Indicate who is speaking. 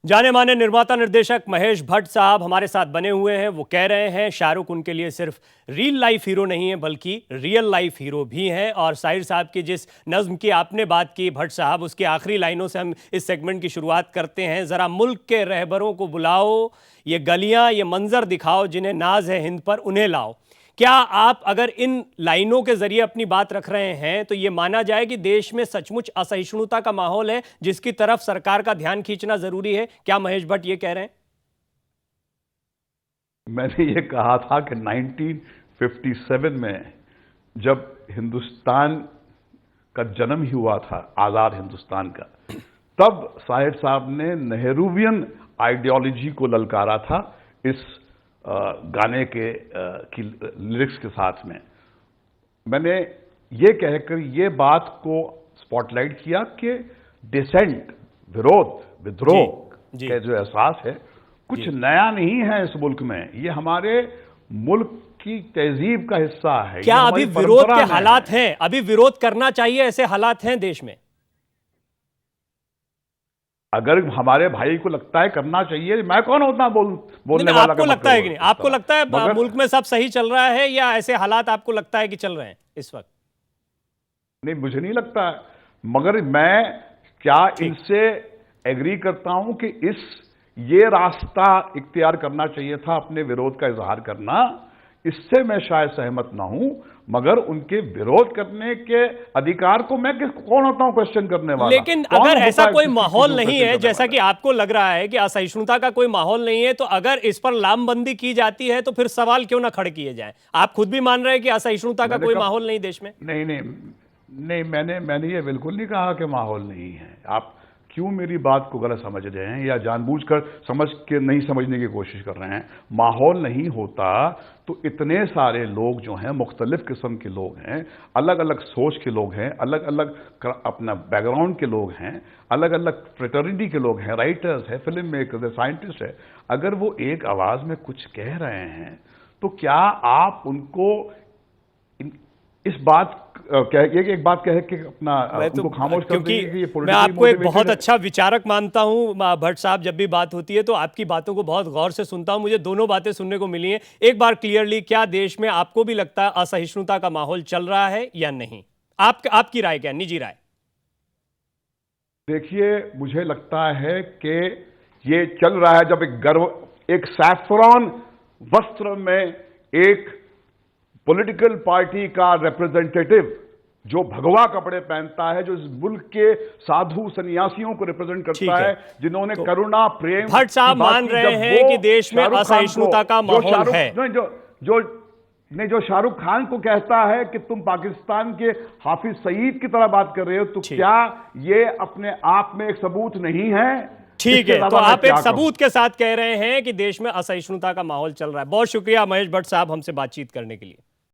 Speaker 1: जाने माने निर्माता निर्देशक महेश भट्ट साहब हमारे साथ बने हुए हैं। वो कह रहे हैं शाहरुख उनके लिए सिर्फ रियल लाइफ हीरो नहीं है बल्कि रियल लाइफ हीरो भी हैं। और साहिर साहब की जिस नज्म की आपने बात की भट्ट साहब, उसकी आखिरी लाइनों से हम इस सेगमेंट की शुरुआत करते हैं। ज़रा मुल्क के रहबरों को बुलाओ, ये गलियां ये मंजर दिखाओ, जिन्हें नाज है हिंद पर उन्हें लाओ। क्या आप अगर इन लाइनों के जरिए अपनी बात रख रहे हैं तो यह माना जाए कि देश में सचमुच असहिष्णुता का माहौल है जिसकी तरफ सरकार का ध्यान खींचना जरूरी है? क्या महेश भट्ट ये कह रहे हैं?
Speaker 2: मैंने ये कहा था कि 1957 में जब हिंदुस्तान का जन्म ही हुआ था, आजाद हिंदुस्तान का, तब साहिर साहब ने नेहरूवियन आइडियोलॉजी को ललकारा था इस गाने के की लिरिक्स के साथ में। मैंने ये कहकर ये बात को स्पॉटलाइट किया कि डिसेंट, विरोध, विद्रोह के जो एहसास है कुछ नया नहीं है इस मुल्क में। ये हमारे मुल्क की तहजीब का हिस्सा है।
Speaker 1: क्या अभी विरोध के हालात हैं? अभी विरोध करना चाहिए, ऐसे हालात हैं देश में?
Speaker 2: अगर हमारे भाई को लगता है करना चाहिए, मैं कौन होता बोलने वाला?
Speaker 1: आपको लगता है कि नहीं? आपको लगता है मुल्क में सब सही चल रहा है या ऐसे हालात आपको लगता है कि चल रहे हैं इस वक्त?
Speaker 2: नहीं, मुझे नहीं लगता, मगर मैं क्या इनसे एग्री करता हूं कि ये रास्ता इख्तियार करना चाहिए था अपने विरोध का इजहार करना। इससे मैं शायद सहमत ना हूं, मगर उनके विरोध करने के अधिकार को मैं कौन होता हूं क्वेश्चन करने वाला?
Speaker 1: लेकिन अगर ऐसा कोई माहौल नहीं है, जैसा कि आपको लग रहा है कि असहिष्णुता का कोई माहौल नहीं है, तो अगर इस पर लामबंदी की जाती है तो फिर सवाल क्यों ना खड़े किए जाएं? आप खुद भी मान रहे हैं कि असहिष्णुता का कोई माहौल नहीं देश में?
Speaker 2: नहीं, मैंने ये बिल्कुल नहीं कहा कि माहौल नहीं है। आप क्यों मेरी बात को गलत समझ रहे हैं या जानबूझकर समझ के नहीं समझने की कोशिश कर रहे हैं? माहौल नहीं होता तो इतने सारे लोग जो हैं, मुख्तलिफ किस्म के लोग हैं, अलग अलग सोच के लोग हैं, अलग अलग अपना बैकग्राउंड के लोग हैं, अलग अलग फ्रेटर्निटी के लोग हैं, राइटर्स हैं, फिल्म मेकर्स हैं, साइंटिस्ट हैं। अगर वो एक आवाज में कुछ कह रहे हैं तो क्या आप उनको इस बात एक बात कह के अपना उनको खामोश कर देंगे कि ये
Speaker 1: मैं आपको एक बहुत अच्छा विचारक मानता हूं भट्ट साहब। जब भी बात होती है तो आपकी बातों को बहुत गौर से सुनता हूं। मुझे दोनों बातें सुनने को मिली हैं। एक बार क्लियरली, क्या देश में आपको भी लगता है असहिष्णुता का माहौल चल रहा है या नहीं? आपकी राय क्या, निजी राय?
Speaker 2: देखिए, मुझे लगता है कि ये चल रहा है जब एक सैफरॉन वस्त्र में एक पॉलिटिकल पार्टी का रिप्रेजेंटेटिव जो भगवा कपड़े पहनता है, जो इस मुल्क के साधु सन्यासियों को रिप्रेजेंट करता है, जिन्होंने करुणा, प्रेम।
Speaker 1: भट्ट साहब मान रहे हैं कि देश में असहिष्णुता का माहौल है।
Speaker 2: जो शाहरुख खान को कहता है कि तुम पाकिस्तान के हाफिज सईद की तरह बात कर रहे हो, तो क्या ये अपने आप में एक सबूत नहीं है?
Speaker 1: ठीक है, तो आप एक सबूत के साथ कह रहे हैं कि देश में असहिष्णुता का माहौल चल रहा है। बहुत शुक्रिया महेश भट्ट साहब हमसे बातचीत करने के लिए।